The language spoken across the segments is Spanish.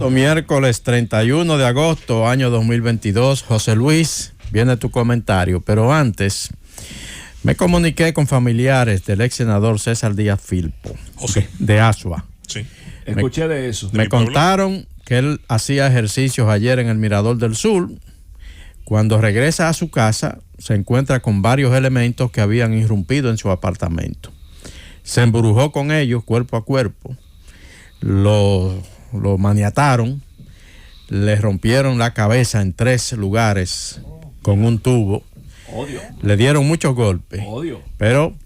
Miércoles 31 de agosto, año 2022. José Luis, viene tu comentario, pero antes me comuniqué con familiares del ex senador César Díaz Filpo, de Asua. Sí. Escuché de eso. Me contaron que él hacía ejercicios ayer en el Mirador del Sur. Cuando regresa a su casa, se encuentra con varios elementos que habían irrumpido en su apartamento. Se embrujó con ellos cuerpo a cuerpo. Lo maniataron, le rompieron la cabeza en 3 lugares con un tubo. Odio. Le dieron muchos golpes. Odio. Pero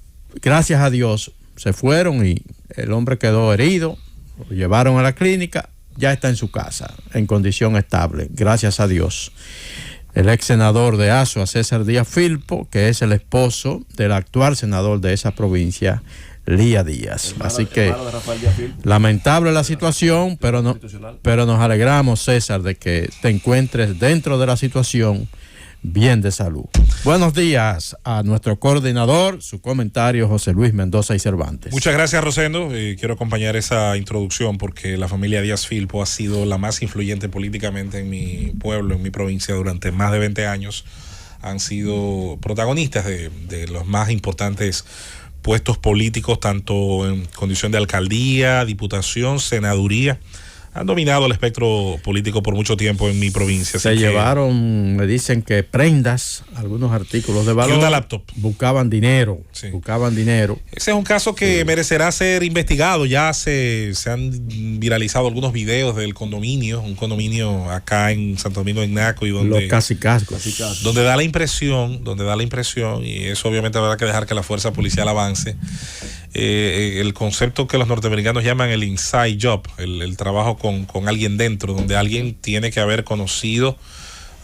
gracias a Dios se fueron y el hombre quedó herido. Lo llevaron a la clínica, ya está en su casa, en condición estable, gracias a Dios. El ex senador de Asua, César Díaz Filpo, que es el esposo del actual senador de esa provincia, Lía Díaz. Así que lamentable la situación, pero nos alegramos, César, de que te encuentres dentro de la situación bien de salud. Buenos días a nuestro coordinador, su comentario, José Luis Mendoza y Cervantes. Muchas gracias, Rosendo. Quiero acompañar esa introducción porque la familia Díaz Filpo ha sido la más influyente políticamente en mi pueblo, en mi provincia, durante más de 20 años. Han sido protagonistas de los más importantes puestos políticos, tanto en condición de alcaldía, diputación, senaduría. Han dominado el espectro político por mucho tiempo en mi provincia. Se llevaron, me dicen que prendas, algunos artículos de valor. Y una laptop. Buscaban dinero. Sí. Buscaban dinero. Ese es un caso que merecerá ser investigado. Ya se han viralizado algunos videos del condominio, un condominio acá en Santo Domingo de Naco, y donde los casicascos. Donde da la impresión, y eso obviamente habrá que dejar que la fuerza policial avance. El concepto que los norteamericanos llaman el inside job, el trabajo con alguien dentro, donde alguien tiene que haber conocido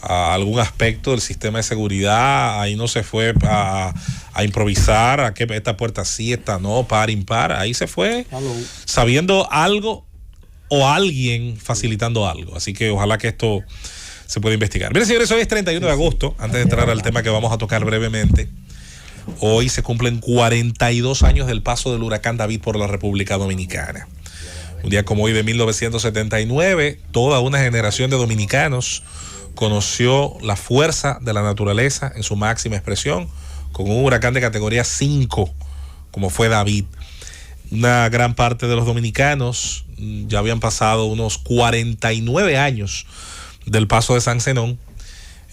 algún aspecto del sistema de seguridad. Ahí no se fue a improvisar, a que esta puerta sí, esta no, par, impar. Ahí se fue sabiendo algo o alguien facilitando algo. Así que ojalá que esto se pueda investigar. Miren, señores, hoy es 31 de agosto. Antes de entrar al tema que vamos a tocar brevemente, hoy se cumplen 42 años del paso del huracán David por la República Dominicana. Un día como hoy de 1979, toda una generación de dominicanos conoció la fuerza de la naturaleza en su máxima expresión con un huracán de categoría 5, como fue David. Una gran parte de los dominicanos ya habían pasado unos 49 años del paso de San Zenón,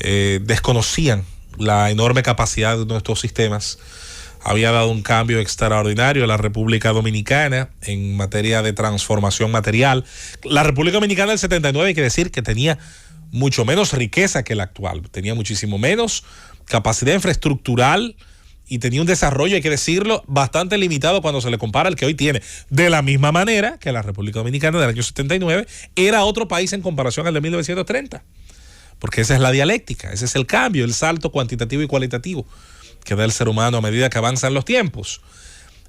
desconocían la enorme capacidad de nuestros sistemas. Había dado un cambio extraordinario a la República Dominicana en materia de transformación material. La República Dominicana del 79 hay que decir que tenía mucho menos riqueza que la actual, tenía muchísimo menos capacidad infraestructural y tenía un desarrollo, hay que decirlo, bastante limitado cuando se le compara al que hoy tiene. De la misma manera que la República Dominicana del año 79 era otro país en comparación al de 1930. Porque esa es la dialéctica, ese es el cambio, el salto cuantitativo y cualitativo que da el ser humano a medida que avanzan los tiempos.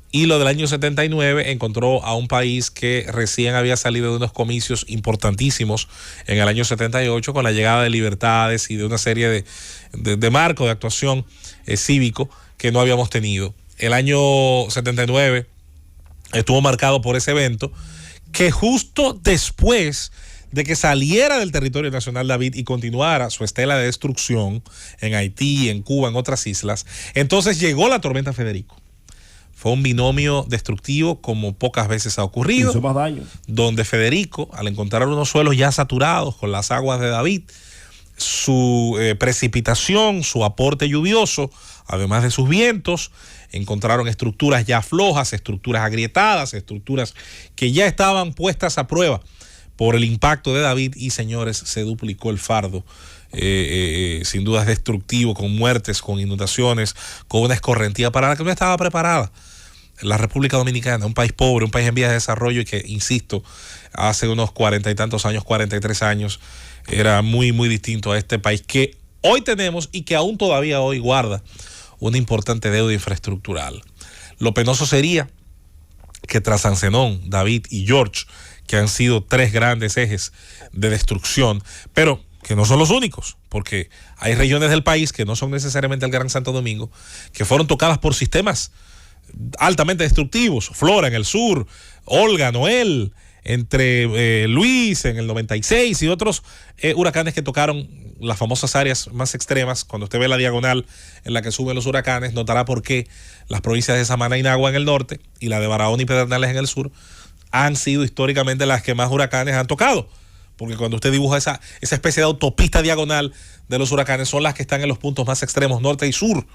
Y lo del año 79 encontró a un país que recién había salido de unos comicios importantísimos en el año 78 con la llegada de libertades y de una serie de marcos de actuación cívico que no habíamos tenido. El año 79 estuvo marcado por ese evento que justo después de que saliera del territorio nacional David y continuara su estela de destrucción en Haití, en Cuba, en otras islas, entonces llegó la tormenta Federico. Fue un binomio destructivo como pocas veces ha ocurrido. Hizo más daño. Donde Federico, al encontrar unos suelos ya saturados con las aguas de David, su precipitación, su aporte lluvioso, además de sus vientos, encontraron estructuras ya flojas, estructuras agrietadas, estructuras que ya estaban puestas a prueba por el impacto de David, y señores, se duplicó el fardo. Sin duda es destructivo, con muertes, con inundaciones, con una escorrentía para la que no estaba preparada la República Dominicana, un país pobre, un país en vías de desarrollo, y que, insisto, hace unos 40 y tantos años, 43 años, era muy, muy distinto a este país que hoy tenemos y que aún todavía hoy guarda una importante deuda infraestructural. Lo penoso sería que tras San Zenón, David y George, que han sido 3 grandes ejes de destrucción, pero que no son los únicos, porque hay regiones del país que no son necesariamente el Gran Santo Domingo, que fueron tocadas por sistemas altamente destructivos. Flora en el sur, Olga, Noel, entre Luis en el 96 y otros huracanes que tocaron las famosas áreas más extremas. Cuando usted ve la diagonal en la que suben los huracanes, notará por qué las provincias de Samaná y Nagua en el norte y la de Barahona y Pedernales en el sur han sido históricamente las que más huracanes han tocado. Porque cuando usted dibuja esa especie de autopista diagonal de los huracanes, son las que están en los puntos más extremos, norte y sur.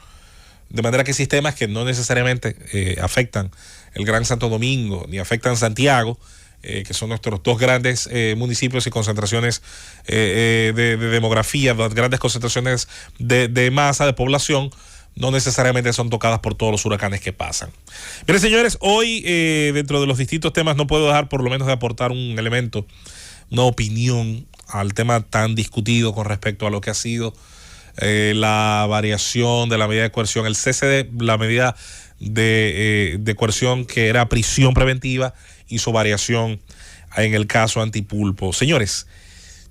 De manera que sistemas que no necesariamente afectan el Gran Santo Domingo ni afectan Santiago, que son nuestros dos grandes municipios y concentraciones de demografía, las grandes concentraciones de masa, de población, no necesariamente son tocadas por todos los huracanes que pasan. Miren, señores, hoy dentro de los distintos temas no puedo dejar por lo menos de aportar un elemento, una opinión al tema tan discutido con respecto a lo que ha sido la variación de la medida de coerción, el cese de la medida de coerción que era prisión preventiva, hizo variación en el caso Antipulpo. Señores,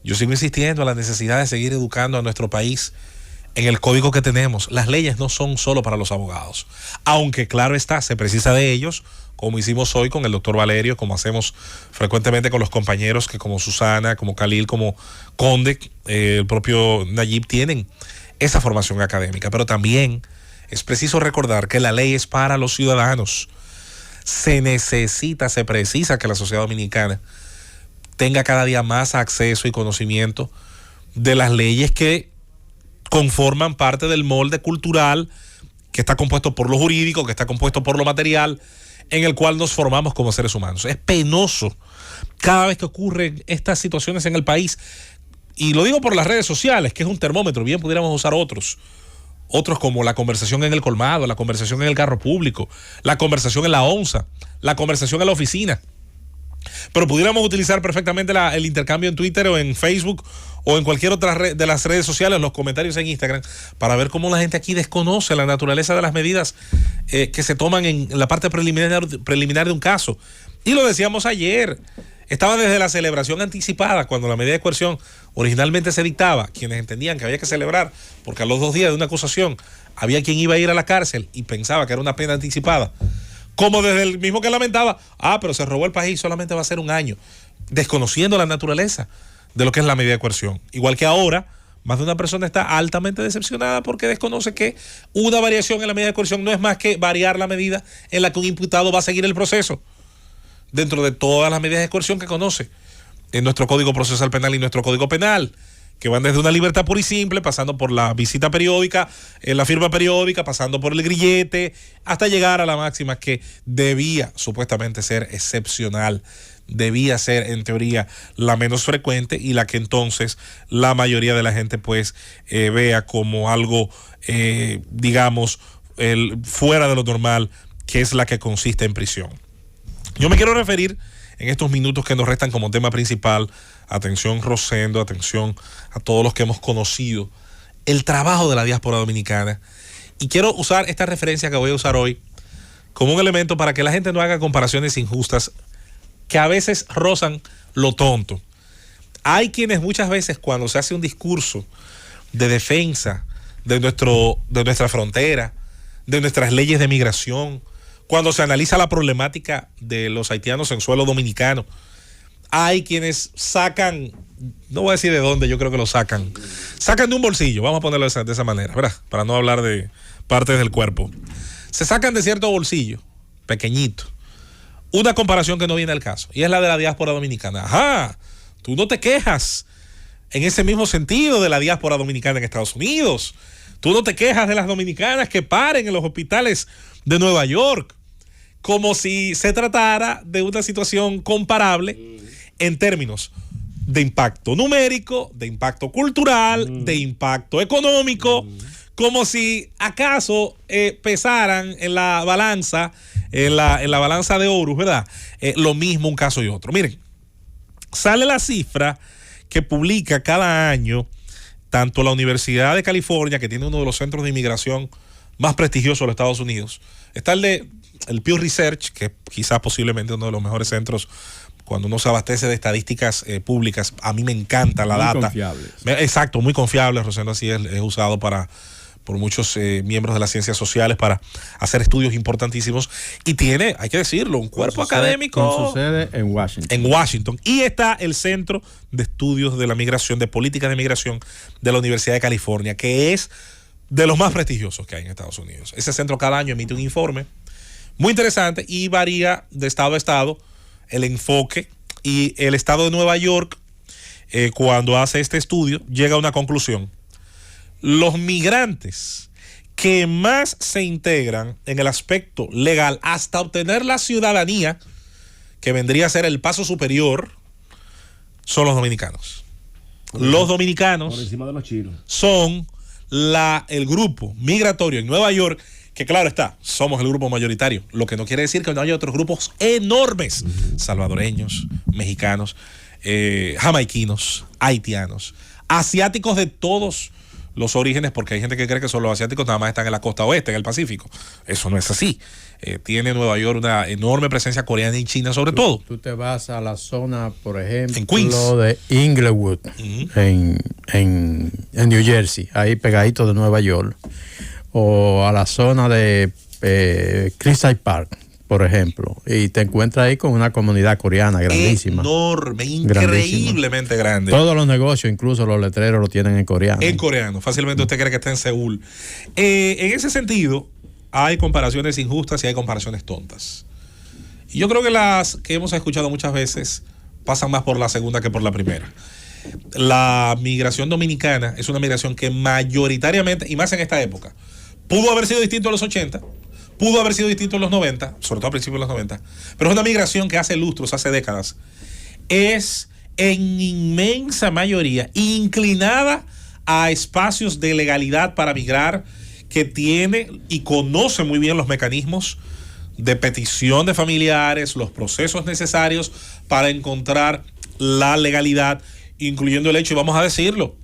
yo sigo insistiendo en la necesidad de seguir educando a nuestro país en el código que tenemos. Las leyes no son solo para los abogados, aunque claro está, se precisa de ellos, como hicimos hoy con el doctor Valerio, como hacemos frecuentemente con los compañeros que como Susana, como Khalil, como Conde, el propio Nayib, tienen esa formación académica. Pero también es preciso recordar que la ley es para los ciudadanos. Se precisa que la sociedad dominicana tenga cada día más acceso y conocimiento de las leyes que conforman parte del molde cultural que está compuesto por lo jurídico, que está compuesto por lo material, en el cual nos formamos como seres humanos. Es penoso cada vez que ocurren estas situaciones en el país, y lo digo por las redes sociales, que es un termómetro, bien pudiéramos usar otros como la conversación en el colmado, la conversación en el carro público, la conversación en la onza, la conversación en la oficina. Pero pudiéramos utilizar perfectamente el intercambio en Twitter o en Facebook o en cualquier otra de las redes sociales, los comentarios en Instagram, para ver cómo la gente aquí desconoce la naturaleza de las medidas que se toman en la parte preliminar de un caso. Y lo decíamos ayer, estaba desde la celebración anticipada, cuando la medida de coerción originalmente se dictaba, quienes entendían que había que celebrar, porque a los 2 días de una acusación había quien iba a ir a la cárcel y pensaba que era una pena anticipada, como desde el mismo que lamentaba, pero se robó el país, solamente va a ser 1 año, desconociendo la naturaleza de lo que es la medida de coerción. Igual que ahora, más de una persona está altamente decepcionada porque desconoce que una variación en la medida de coerción no es más que variar la medida en la que un imputado va a seguir el proceso, dentro de todas las medidas de coerción que conoce en nuestro Código Procesal Penal y nuestro Código Penal, que van desde una libertad pura y simple, pasando por la visita periódica, la firma periódica, pasando por el grillete, hasta llegar a la máxima que debía supuestamente ser excepcional, debía ser en teoría la menos frecuente y la que entonces la mayoría de la gente pues vea como algo digamos fuera de lo normal, que es la que consiste en prisión. Yo me quiero referir en estos minutos que nos restan como tema principal, atención Rosendo, atención a todos los que hemos conocido el trabajo de la diáspora dominicana, y quiero usar esta referencia que voy a usar hoy como un elemento para que la gente no haga comparaciones injustas que a veces rozan lo tonto. Hay quienes muchas veces, cuando se hace un discurso de defensa de nuestra frontera, de nuestras leyes de migración, cuando se analiza la problemática de los haitianos en suelo dominicano, hay quienes sacan, no voy a decir de dónde, yo creo que lo sacan de un bolsillo, vamos a ponerlo de esa manera, ¿verdad? Para no hablar de partes del cuerpo. Se sacan de cierto bolsillo, pequeñito, una comparación que no viene al caso, y es la de la diáspora dominicana. Ajá, tú no te quejas en ese mismo sentido de la diáspora dominicana en Estados Unidos. Tú no te quejas de las dominicanas que paren en los hospitales de Nueva York, como si se tratara de una situación comparable en términos de impacto numérico, de impacto cultural, de impacto económico, como si acaso pesaran en la balanza, en la balanza de Horus, ¿verdad? Lo mismo un caso y otro. Miren, sale la cifra que publica cada año tanto la Universidad de California, que tiene uno de los centros de inmigración más prestigiosos de los Estados Unidos. Está el Pew Research, que quizás posiblemente uno de los mejores centros cuando uno se abastece de estadísticas públicas. A mí me encanta la data. Confiables. Exacto, muy confiable, Rosendo, así es usado para por muchos miembros de las ciencias sociales para hacer estudios importantísimos y tiene, hay que decirlo, un cuerpo académico. Con su sede en Washington. En Washington. Y está el Centro de Estudios de la Migración, de Política de Migración de la Universidad de California, que es de los más prestigiosos que hay en Estados Unidos. Ese centro cada año emite un informe muy interesante y varía de estado a estado el enfoque, y el estado de Nueva York, cuando hace este estudio, llega a una conclusión. Los migrantes que más se integran en el aspecto legal hasta obtener la ciudadanía, que vendría a ser el paso superior, son los dominicanos. Los dominicanos por encima de los chinos son el grupo migratorio en Nueva York, que claro está, somos el grupo mayoritario, lo que no quiere decir que no haya otros grupos enormes, salvadoreños, mexicanos, jamaiquinos, haitianos, asiáticos de todos los orígenes, porque hay gente que cree que solo los asiáticos nada más están en la costa oeste, en el Pacífico. Eso no es así. Tiene Nueva York una enorme presencia coreana y china sobre todo. Tú te vas a la zona, por ejemplo, en Queens, de Inglewood, en New Jersey, ahí pegadito de Nueva York, o a la zona de Crystal Park, por ejemplo, y te encuentras ahí con una comunidad coreana grandísima. Enorme, increíblemente grande. Todos los negocios, incluso los letreros, lo tienen en coreano. En coreano, fácilmente usted cree que está en Seúl. En ese sentido, hay comparaciones injustas y hay comparaciones tontas. Y yo creo que las que hemos escuchado muchas veces pasan más por la segunda que por la primera. La migración dominicana es una migración que mayoritariamente, y más en esta época, pudo haber sido distinto en los 80, pudo haber sido distinto en los 90, sobre todo a principios de los 90, pero es una migración que hace lustros, hace décadas, es en inmensa mayoría inclinada a espacios de legalidad para migrar, que tiene y conoce muy bien los mecanismos de petición de familiares, los procesos necesarios para encontrar la legalidad, incluyendo el hecho, y vamos a decirlo,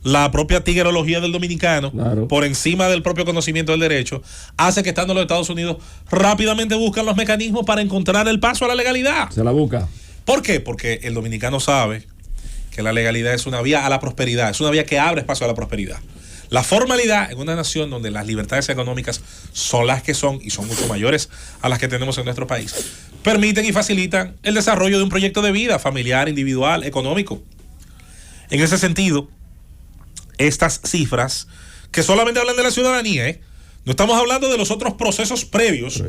la propia tiguerología del dominicano, claro, por encima del propio conocimiento del derecho, hace que estando en los Estados Unidos rápidamente buscan los mecanismos para encontrar el paso a la legalidad. Se la busca. ¿Por qué? Porque el dominicano sabe que la legalidad es una vía a la prosperidad, es una vía que abre espacio a la prosperidad. La formalidad en una nación donde las libertades económicas son las que son y son mucho mayores a las que tenemos en nuestro país, permiten y facilitan el desarrollo de un proyecto de vida familiar, individual, económico. En ese sentido, estas cifras que solamente hablan de la ciudadanía, no estamos hablando de los otros procesos previos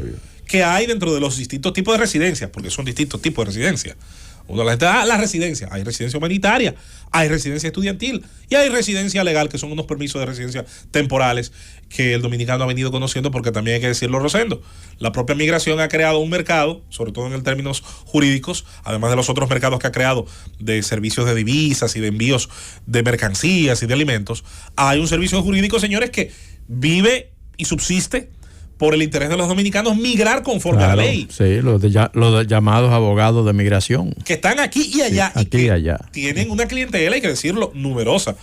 que hay dentro de los distintos tipos de residencias, porque son distintos tipos de residencias. Uno la residencia, hay residencia humanitaria, hay residencia estudiantil y hay residencia legal, que son unos permisos de residencia temporales que el dominicano ha venido conociendo, porque también hay que decirlo, Rosendo, la propia migración ha creado un mercado, sobre todo en términos jurídicos, además de los otros mercados que ha creado de servicios de divisas y de envíos de mercancías y de alimentos. Hay un servicio jurídico, señores, que vive y subsiste por el interés de los dominicanos migrar conforme a la ley. Sí, los llamados abogados de migración. Que están aquí y allá. Sí, aquí y allá. Tienen una clientela, hay que decirlo, numerosa.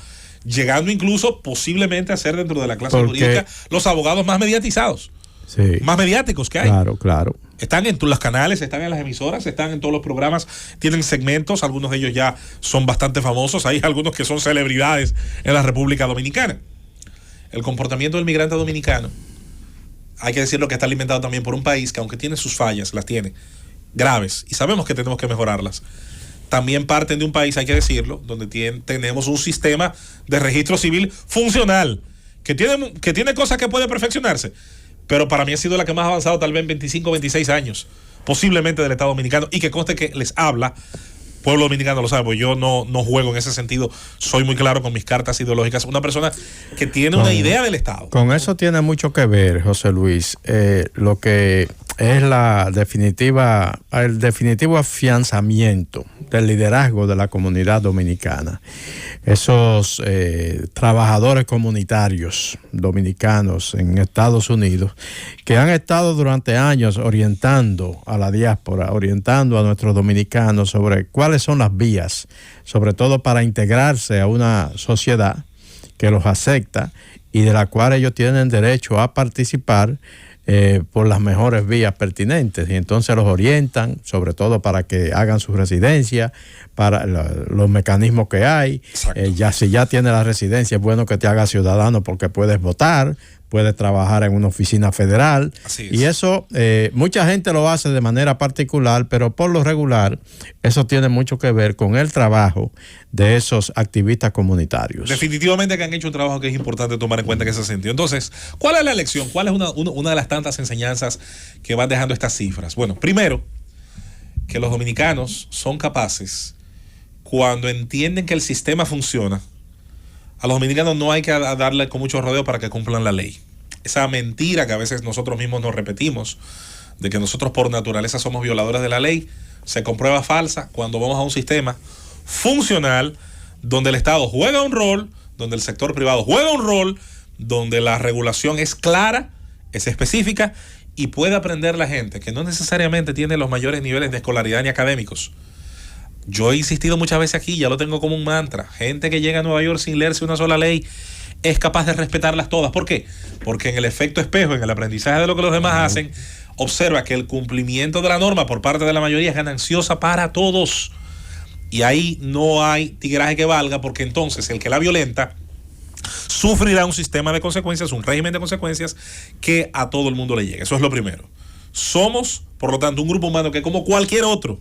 Llegando incluso posiblemente a ser dentro de la clase jurídica los abogados más mediatizados. Sí. Más mediáticos que hay. Claro, claro. Están en los canales, están en las emisoras, están en todos los programas, tienen segmentos, algunos de ellos ya son bastante famosos, hay algunos que son celebridades en la República Dominicana. El comportamiento del migrante dominicano, hay que decirlo, que está alimentado también por un país que, aunque tiene sus fallas, las tiene graves y sabemos que tenemos que mejorarlas, también parten de un país, hay que decirlo, donde tenemos un sistema de registro civil funcional que tiene cosas que puede perfeccionarse, pero para mí ha sido la que más ha avanzado tal vez en 25, 26 años posiblemente del Estado Dominicano, y que conste que les habla pueblo dominicano, lo sabe, pues yo no juego en ese sentido, soy muy claro con mis cartas ideológicas, una persona que tiene una idea del Estado. Con eso tiene mucho que ver, José Luis, lo que es el definitivo afianzamiento del liderazgo de la comunidad dominicana. Esos trabajadores comunitarios dominicanos en Estados Unidos que han estado durante años orientando a la diáspora, orientando a nuestros dominicanos sobre cuáles son las vías, sobre todo para integrarse a una sociedad que los acepta y de la cual ellos tienen derecho a participar por las mejores vías pertinentes, y entonces los orientan, sobre todo para que hagan su residencia, para los mecanismos que hay. Ya si ya tienes la residencia, es bueno que te hagas ciudadano porque puedes votar, puedes trabajar en una oficina federal. Y eso, mucha gente lo hace de manera particular, pero por lo regular, eso tiene mucho que ver con el trabajo de esos activistas comunitarios. Definitivamente que han hecho un trabajo que es importante tomar en cuenta en ese sentido. Entonces, ¿cuál es la lección? ¿Cuál es una de las tantas enseñanzas que van dejando estas cifras? Bueno, primero, que los dominicanos son capaces, cuando entienden que el sistema funciona, a los dominicanos no hay que darle con mucho rodeo para que cumplan la ley. Esa mentira que a veces nosotros mismos nos repetimos, de que nosotros por naturaleza somos violadores de la ley, se comprueba falsa cuando vamos a un sistema funcional donde el Estado juega un rol, donde el sector privado juega un rol, donde la regulación es clara, es específica y puede aprender la gente que no necesariamente tiene los mayores niveles de escolaridad ni académicos. Yo he insistido muchas veces aquí, ya lo tengo como un mantra. Gente que llega a Nueva York sin leerse una sola ley es capaz de respetarlas todas. ¿Por qué? Porque en el efecto espejo, en el aprendizaje de lo que los demás hacen, observa que el cumplimiento de la norma por parte de la mayoría es gananciosa para todos. Y ahí no hay tigraje que valga, porque entonces el que la violenta sufrirá un sistema de consecuencias, un régimen de consecuencias que a todo el mundo le llega. Eso es lo primero. Somos, por lo tanto, un grupo humano que, como cualquier otro,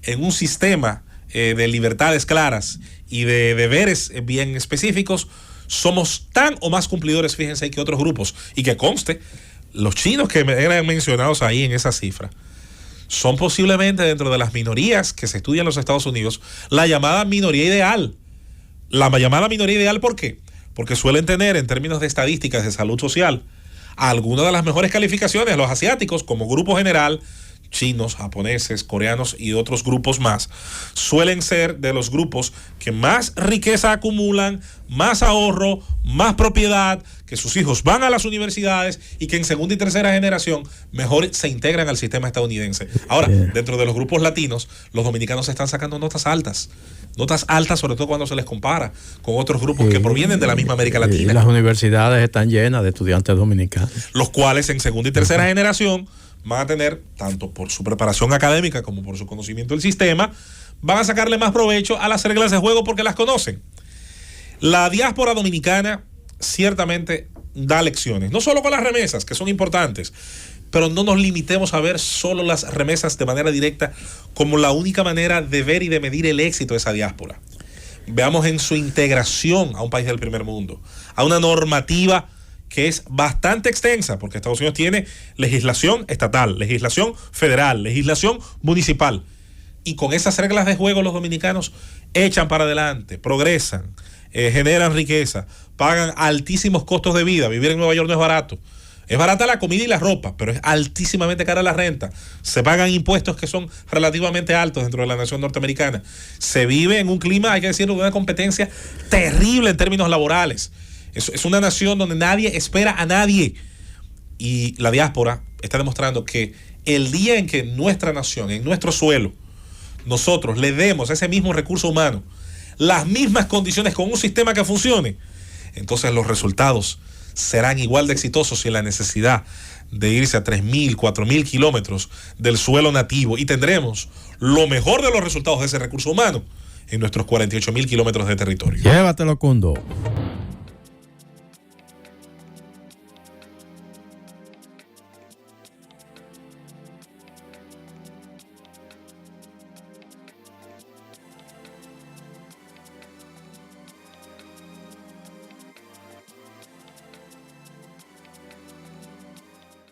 en un sistema de libertades claras y de deberes bien específicos, somos tan o más cumplidores, fíjense, que otros grupos. Y que conste, los chinos que eran mencionados ahí en esa cifra son posiblemente, dentro de las minorías que se estudian en los Estados Unidos, la llamada minoría ideal. La llamada minoría ideal, ¿por qué? Porque suelen tener, en términos de estadísticas de salud social, algunas de las mejores calificaciones. Los asiáticos, como grupo general, chinos, japoneses, coreanos y otros grupos más, suelen ser de los grupos que más riqueza acumulan, más ahorro, más propiedad, que sus hijos van a las universidades y que en segunda y tercera generación mejor se integran al sistema estadounidense. Ahora, dentro de los grupos latinos, los dominicanos están sacando notas altas, sobre todo cuando se les compara con otros grupos que provienen de la misma América Latina. Y las universidades están llenas de estudiantes dominicanos, los cuales en segunda y tercera generación van a tener, tanto por su preparación académica como por su conocimiento del sistema, van a sacarle más provecho a las reglas de juego porque las conocen. La diáspora dominicana ciertamente da lecciones, no solo con las remesas, que son importantes, pero no nos limitemos a ver solo las remesas de manera directa como la única manera de ver y de medir el éxito de esa diáspora. Veamos en su integración a un país del primer mundo, a una normativa que es bastante extensa, porque Estados Unidos tiene legislación estatal, legislación federal, legislación municipal. Y con esas reglas de juego los dominicanos echan para adelante, progresan, generan riqueza, pagan altísimos costos de vida. Vivir en Nueva York no es barato. Es barata la comida y la ropa, pero es altísimamente cara la renta. Se pagan impuestos que son relativamente altos dentro de la nación norteamericana. Se vive en un clima, hay que decirlo, de una competencia terrible en términos laborales. Es una nación donde nadie espera a nadie. Y la diáspora está demostrando que el día en que nuestra nación, en nuestro suelo, nosotros le demos a ese mismo recurso humano las mismas condiciones con un sistema que funcione, entonces los resultados serán igual de exitosos sin la necesidad de irse a 3.000, 4.000 kilómetros del suelo nativo, y tendremos lo mejor de los resultados de ese recurso humano en nuestros 48.000 kilómetros de territorio. Llévatelo, Cundo.